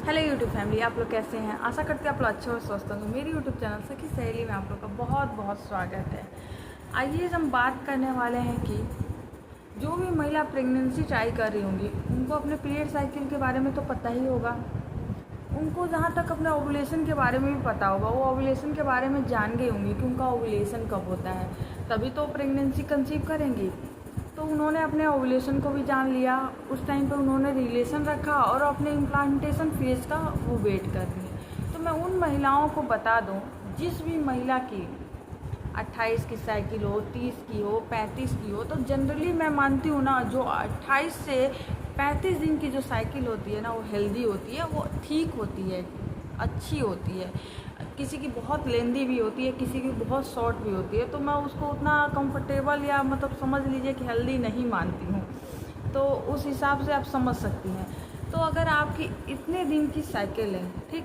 Hello YouTube family, आप लोग कैसे हैं। आशा करते हैं आप लोग अच्छे और स्वस्थ होंगे। मेरी यूट्यूब चैनल सखी सहेली में आप लोग का बहुत बहुत स्वागत है। आइए हम बात करने वाले हैं कि जो भी महिला प्रेगनेंसी ट्राई कर रही होंगी उनको अपने पीरियड साइकिल के बारे में तो पता ही होगा। उनको जहाँ तक अपने ओवुलेशन के बारे में भी पता होगा, वो ओवुलेशन के बारे में जान गई होंगी कि उनका ओवुलेशन कब होता है, तभी तो प्रेगनेंसी कंसीव करेंगी। तो उन्होंने अपने ओवुलेशन को भी जान लिया, उस टाइम पे उन्होंने रिलेशन रखा और अपने इम्प्लांटेशन फेज का वो वेट कर रही। तो मैं उन महिलाओं को बता दूं, जिस भी महिला की 28 की साइकिल हो, 30 की हो, 35 की हो, तो जनरली मैं मानती हूँ ना, जो 28 से 35 दिन की जो साइकिल होती है ना, वो हेल्दी होती है, वो ठीक होती है, अच्छी होती है। किसी की बहुत लेंदी भी होती है, किसी की बहुत शॉर्ट भी होती है। तो मैं उसको उतना कंफर्टेबल या मतलब समझ लीजिए कि हेल्दी नहीं मानती हूँ। तो उस हिसाब से आप समझ सकती हैं। तो अगर आपकी इतने दिन की साइकिल है, ठीक,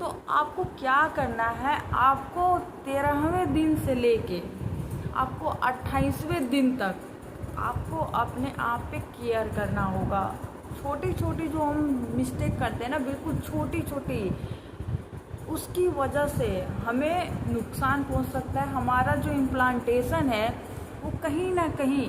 तो आपको क्या करना है, आपको 13वें दिन से लेके आपको 28वें दिन तक आपको अपने आप पे केयर करना होगा। छोटी छोटी जो हम मिस्टेक करते हैं ना, बिल्कुल छोटी छोटी, उसकी वजह से हमें नुकसान पहुंच सकता है। हमारा जो इम्प्लांटेशन है वो कहीं ना कहीं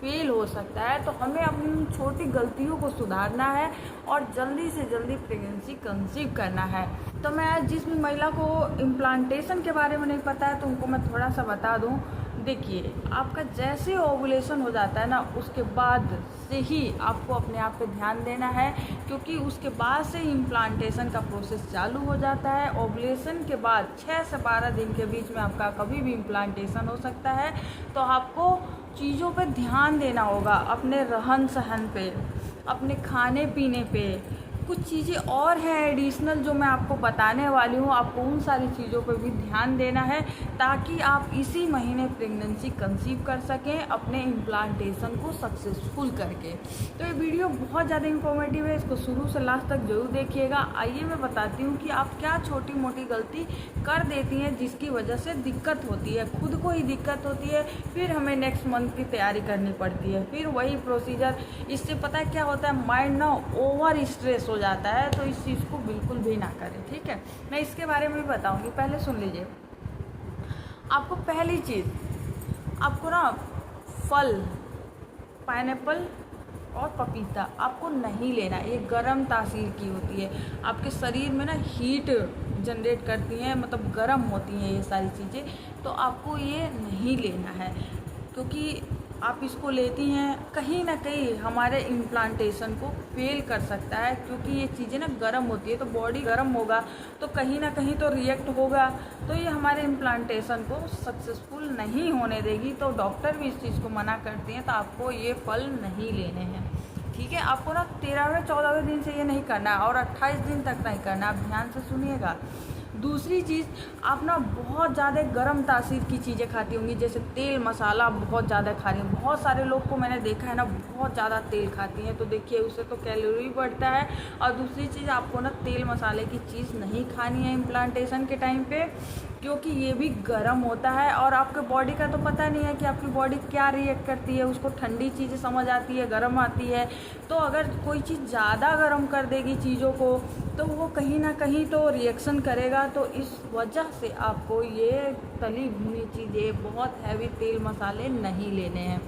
फेल हो सकता है। तो हमें अपनी छोटी गलतियों को सुधारना है और जल्दी से जल्दी प्रेगनेंसी कंसीव करना है। तो मैं जिस भी महिला को इम्प्लांटेशन के बारे में नहीं पता है तो उनको मैं थोड़ा सा बता दूं। देखिए, आपका जैसे ओवुलेशन हो जाता है ना, उसके बाद से ही आपको अपने आप पे ध्यान देना है, क्योंकि उसके बाद से इम्प्लांटेशन का प्रोसेस चालू हो जाता है। ओवुलेशन के बाद 6 से 12 दिन के बीच में आपका कभी भी इम्प्लांटेशन हो सकता है। तो आपको चीज़ों पे ध्यान देना होगा, अपने रहन सहन पे, अपने खाने पीने पे। कुछ चीज़ें और हैं एडिशनल जो मैं आपको बताने वाली हूँ, आपको उन सारी चीज़ों पर भी ध्यान देना है ताकि आप इसी महीने प्रेगनेंसी कंसीव कर सकें अपने इम्प्लांटेशन को सक्सेसफुल करके। तो ये वीडियो बहुत ज़्यादा इंफॉर्मेटिव है, इसको शुरू से लास्ट तक जरूर देखिएगा। आइए मैं बताती हूँ कि आप क्या छोटी मोटी गलती कर देती हैं जिसकी वजह से दिक्कत होती है, खुद को ही दिक्कत होती है, फिर हमें नेक्स्ट मंथ की तैयारी करनी पड़ती है, फिर वही प्रोसीजर। इससे पता है क्या होता है, माइंड ना ओवर स्ट्रेस हो जाता है। तो इस चीज़ को बिल्कुल भी ना करें, ठीक है। मैं इसके बारे में भी बताऊंगी, पहले सुन लीजिए। आपको पहली चीज़, आपको ना फल, पाइनएप्पल और पपीता आपको नहीं लेना। ये गर्म तासीर की होती है, आपके शरीर में ना हीट जनरेट करती हैं, मतलब गर्म होती हैं ये सारी चीज़ें। तो आपको ये नहीं लेना है, क्योंकि आप इसको लेती हैं कहीं ना कहीं हमारे इम्प्लांटेशन को फेल कर सकता है। क्योंकि ये चीज़ें ना गर्म होती है, तो बॉडी गर्म होगा तो कहीं ना कहीं तो रिएक्ट होगा, तो ये हमारे इम्प्लांटेशन को सक्सेसफुल नहीं होने देगी। तो डॉक्टर भी इस चीज़ को मना करते हैं, तो आपको ये फल नहीं लेने हैं, ठीक है। आपको ना 13वें 14वें दिन से ये नहीं करना है और 28 दिन तक नहीं करना। आप ध्यान से सुनिएगा। दूसरी चीज़, आप ना बहुत ज़्यादा गर्म तासीर की चीज़ें खाती होंगी, जैसे तेल मसाला बहुत ज़्यादा खा रही हैं। बहुत सारे लोग को मैंने देखा है ना, बहुत ज़्यादा तेल खाती हैं। तो देखिए, उससे तो कैलोरी बढ़ता है। और दूसरी चीज़, आपको ना तेल मसाले की चीज़ नहीं खानी है इम्प्लांटेशन के टाइम पे, क्योंकि ये भी गर्म होता है और आपके बॉडी का तो पता नहीं है कि आपकी बॉडी क्या रिएक्ट करती है। उसको ठंडी चीज़ें समझ आती है, गर्म आती है। तो अगर कोई चीज़ ज़्यादा गर्म कर देगी चीज़ों को, तो वो कहीं ना कहीं तो रिएक्शन करेगा। तो इस वजह से आपको ये तली भुनी चीज़ें, बहुत हैवी तेल मसाले नहीं लेने हैं।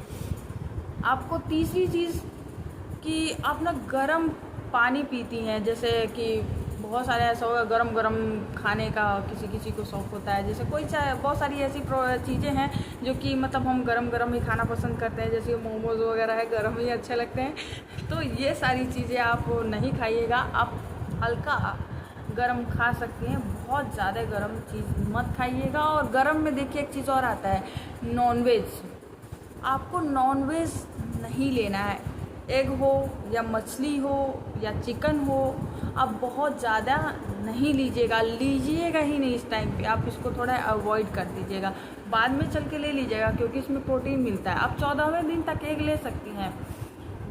आपको तीसरी चीज़ कि आप ना गर्म पानी पीती हैं, जैसे कि बहुत सारे ऐसा होगा गरम गरम खाने का किसी किसी को शौक़ होता है। जैसे कोई चाहे, बहुत सारी ऐसी चीज़ें हैं जो कि मतलब हम गरम गरम ही खाना पसंद करते हैं, जैसे मोमोज़ वगैरह है, गरम ही अच्छे लगते हैं। तो ये सारी चीज़ें आप नहीं खाइएगा। आप हल्का गरम खा सकती हैं, बहुत ज़्यादा गरम चीज़ मत खाइएगा। और गरम में देखिए एक चीज़ और आता है, नॉनवेज। आपको नॉनवेज नहीं लेना है, एग हो या मछली हो या चिकन हो, आप बहुत ज़्यादा नहीं लीजिएगा ही नहीं इस टाइम पे। आप इसको थोड़ा अवॉइड कर दीजिएगा, बाद में चल के ले लीजिएगा, क्योंकि इसमें प्रोटीन मिलता है। आप 14वें दिन तक एग ले सकती हैं।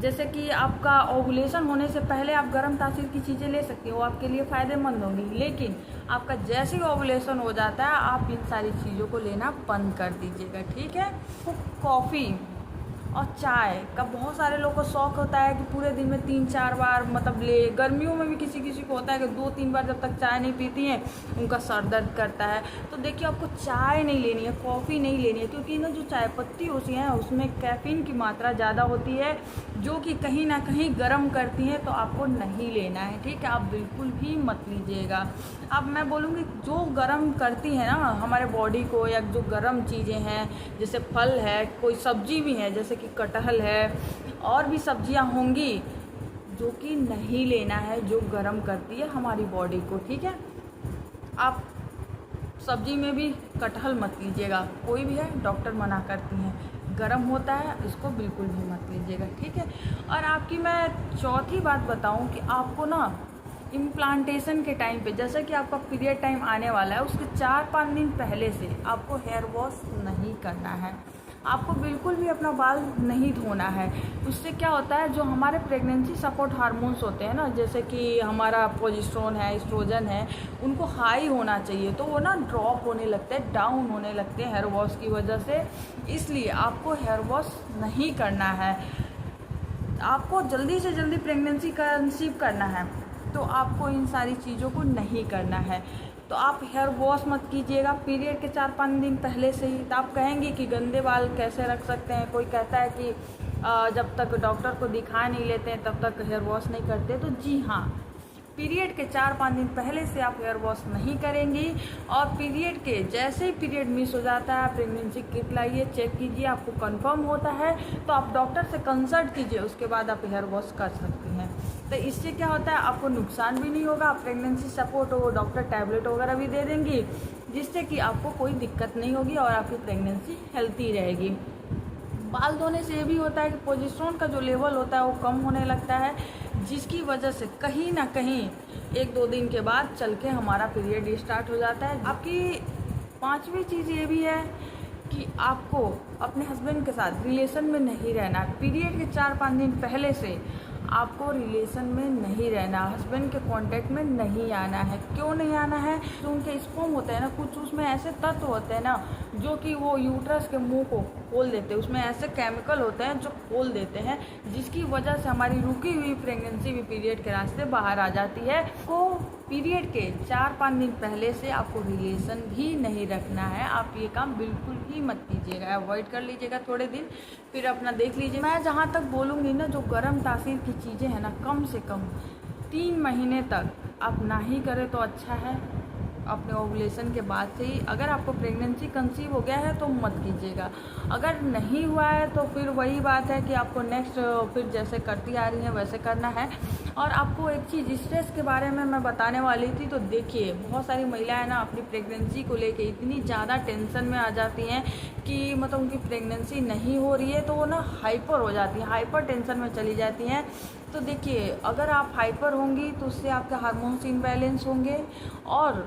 जैसे कि आपका ओवुलेशन होने से पहले आप गर्म तासीर की चीज़ें ले सकती हो, वो आपके लिए फ़ायदेमंद होंगी। लेकिन आपका जैसे ही ओवुलेशन हो जाता है, आप इन सारी चीज़ों को लेना बंद कर दीजिएगा, ठीक है। कॉफ़ी और चाय का बहुत सारे लोग को शौक़ होता है कि पूरे दिन में 3-4 बार मतलब ले। गर्मियों में भी किसी किसी को होता है कि 2-3 बार जब तक चाय नहीं पीती हैं उनका सर दर्द करता है। तो देखिए आपको चाय नहीं लेनी है, कॉफ़ी नहीं लेनी है, क्योंकि ना जो चाय पत्ती होती है उसमें कैफ़ीन की मात्रा ज़्यादा होती है जो कि कहीं ना कहीं गर्म करती हैं, तो आपको नहीं लेना है, ठीक है। आप बिल्कुल भी मत लीजिएगा। अब मैं बोलूँगी जो गर्म करती है ना हमारे बॉडी को, या जो गर्म चीज़ें हैं जैसे फल है, कोई सब्जी भी है जैसे कि कटहल है, और भी सब्जियां होंगी जो कि नहीं लेना है, जो गर्म करती है हमारी बॉडी को, ठीक है। आप सब्जी में भी कटहल मत लीजिएगा, कोई भी है, डॉक्टर मना करती हैं, गर्म होता है, इसको बिल्कुल भी मत लीजिएगा, ठीक है। और आपकी मैं चौथी बात बताऊं कि आपको ना इम्प्लांटेशन के टाइम पे, जैसे कि आपका पीरियड टाइम आने वाला है उसके 4-5 दिन पहले से आपको हेयर वॉश नहीं करना है। आपको बिल्कुल भी अपना बाल नहीं धोना है। उससे क्या होता है, जो हमारे प्रेगनेंसी सपोर्ट हार्मोन्स होते हैं ना, जैसे कि हमारा प्रोजेस्टेरोन है, एस्ट्रोजन है, उनको हाई होना चाहिए, तो वो ना ड्रॉप होने लगते हैं, डाउन होने लगते हैं हेयर वॉश की वजह से। इसलिए आपको हेयर वॉश नहीं करना है। आपको जल्दी से जल्दी प्रेगनेंसी कंसीव करना है, तो आपको इन सारी चीज़ों को नहीं करना है। तो आप हेयर वॉश मत कीजिएगा पीरियड के 4-5 दिन पहले से ही। तो आप कहेंगे कि गंदे बाल कैसे रख सकते हैं, कोई कहता है कि जब तक डॉक्टर को दिखा नहीं लेते हैं तब तक हेयर वॉश नहीं करते। तो जी हाँ, पीरियड के 4-5 दिन पहले से आप हेयर वॉश नहीं करेंगी, और पीरियड के जैसे ही पीरियड मिस हो जाता है प्रेगनेंसी किट लाइए, चेक कीजिए, आपको कंफर्म होता है तो आप डॉक्टर से कंसल्ट कीजिए, उसके बाद आप हेयर वॉश कर सकती हैं। तो इससे क्या होता है, आपको नुकसान भी नहीं होगा, प्रेगनेंसी सपोर्ट हो, डॉक्टर टैबलेट वगैरह भी दे देंगी, जिससे कि आपको कोई दिक्कत नहीं होगी और आपकी प्रेगनेंसी हेल्थी रहेगी। बाल धोने से ये भी होता है कि प्रोजेस्टेरोन का जो लेवल होता है वो कम होने लगता है, जिसकी वजह से कहीं ना कहीं 1-2 दिन के बाद चल के हमारा पीरियड स्टार्ट हो जाता है। आपकी 5वीं चीज़ ये भी है कि आपको अपने हस्बैंड के साथ रिलेशन में नहीं रहना। पीरियड के 4-5 दिन पहले से आपको रिलेशन में नहीं रहना, हस्बैंड के कांटेक्ट में नहीं आना है। क्यों नहीं आना है, जो उनके स्पर्म होते हैं ना, कुछ उसमें ऐसे तत्व होते हैं ना जो कि वो यूट्रस के मुंह को खोल देते हैं, उसमें ऐसे केमिकल होते हैं जो खोल देते हैं, जिसकी वजह से हमारी रुकी हुई प्रेगनेंसी भी पीरियड के रास्ते बाहर आ जाती है। तो पीरियड के 4-5 दिन पहले से आपको रिलेशन भी नहीं रखना है। आप ये काम बिल्कुल ही मत कीजिएगा, अवॉइड कर लीजिएगा थोड़े दिन, फिर अपना देख लीजिए। मैं जहाँ तक बोलूँगी ना, जो गर्म तासीर की चीज़ें हैं ना, कम से कम 3 महीने तक आप ना ही करें तो अच्छा है, अपने ओवुलेशन के बाद से ही। अगर आपको प्रेगनेंसी कंसीव हो गया है तो मत कीजिएगा, अगर नहीं हुआ है तो फिर वही बात है कि आपको नेक्स्ट फिर जैसे करती आ रही हैं वैसे करना है। और आपको एक चीज़ स्ट्रेस के बारे में मैं बताने वाली थी। तो देखिए, बहुत सारी महिलाएं ना अपनी प्रेगनेंसी को लेके इतनी ज़्यादा टेंशन में आ जाती हैं कि मतलब उनकी प्रेगनेंसी नहीं हो रही है तो वो ना हाइपर हो जाती हैं, हाइपर टेंशन में चली जाती हैं। तो देखिए, अगर आप हाइपर होंगी तो उससे आपके हार्मोन्स इम्बैलेंस होंगे और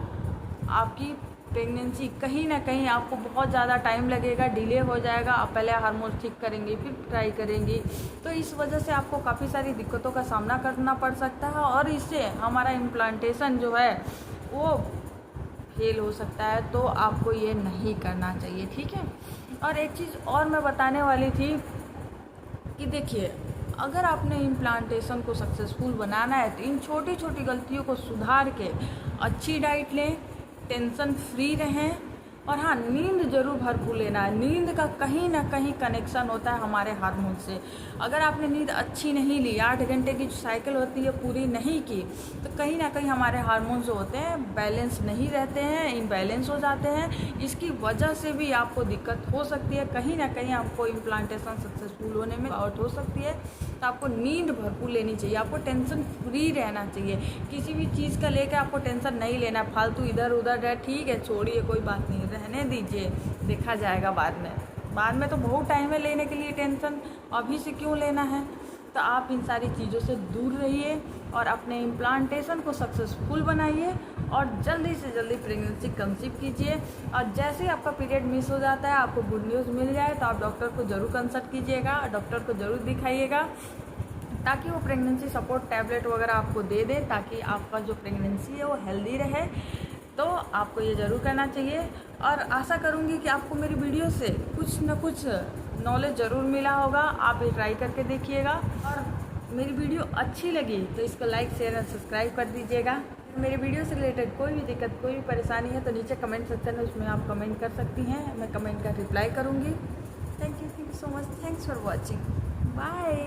आपकी प्रेगनेंसी कहीं ना कहीं आपको बहुत ज़्यादा टाइम लगेगा, डिले हो जाएगा। आप पहले हार्मोन्स ठीक करेंगी, फिर ट्राई करेंगी, तो इस वजह से आपको काफ़ी सारी दिक्कतों का सामना करना पड़ सकता है, और इससे हमारा इम्प्लांटेशन जो है वो फेल हो सकता है। तो आपको ये नहीं करना चाहिए, ठीक है। और एक चीज़ और मैं बताने वाली थी कि देखिए, अगर आपने इम्प्लांटेशन को सक्सेसफुल बनाना है तो इन छोटी छोटी गलतियों को सुधार के अच्छी डाइट लें, टेंशन फ्री रहें, और हाँ, नींद जरूर भरपूर लेना है। नींद का कहीं ना कहीं कनेक्शन होता है हमारे हार्मोन से। अगर आपने नींद अच्छी नहीं ली, 8 घंटे की जो साइकिल होती है पूरी नहीं की, तो कहीं ना कहीं हमारे हार्मोन्स जो होते हैं बैलेंस नहीं रहते हैं, इम्बैलेंस हो जाते हैं। इसकी वजह से भी आपको दिक्कत हो सकती है, कहीं ना कहीं आपको इम्प्लांटेशन सक्सेसफुल होने में रुकावट हो सकती है। तो आपको नींद भरपूर लेनी चाहिए, आपको टेंशन फ्री रहना चाहिए। किसी भी चीज़ का लेकर आपको टेंशन नहीं लेना, फालतू इधर उधर है, ठीक है, छोड़िए, कोई बात नहीं, रहने दीजिए, देखा जाएगा बाद में। बाद में तो बहुत टाइम है लेने के लिए टेंशन, अभी से क्यों लेना है। तो आप इन सारी चीज़ों से दूर रहिए और अपने इम्प्लांटेशन को सक्सेसफुल बनाइए और जल्दी से जल्दी प्रेगनेंसी कंसीव कीजिए। और जैसे ही आपका पीरियड मिस हो जाता है, आपको गुड न्यूज़ मिल जाए, तो आप डॉक्टर को ज़रूर कंसल्ट कीजिएगा, डॉक्टर को ज़रूर दिखाइएगा, ताकि वो प्रेगनेंसी सपोर्ट टैबलेट वगैरह आपको दे दे, ताकि आपका जो प्रेगनेंसी है वो हेल्दी रहे। तो तो आपको ये ज़रूर करना चाहिए। और आशा करूँगी कि आपको मेरी वीडियो से कुछ न कुछ नॉलेज ज़रूर मिला होगा। आप ये ट्राई करके देखिएगा। और मेरी वीडियो अच्छी लगी तो इसको लाइक शेयर और सब्सक्राइब कर दीजिएगा। मेरे वीडियो से रिलेटेड कोई भी दिक्कत, कोई भी परेशानी है तो नीचे कमेंट सेक्शन है, उसमें आप कमेंट कर सकती हैं। मैं कमेंट का रिप्लाई करूँगी। Thank you so much. Thanks for watching. Bye.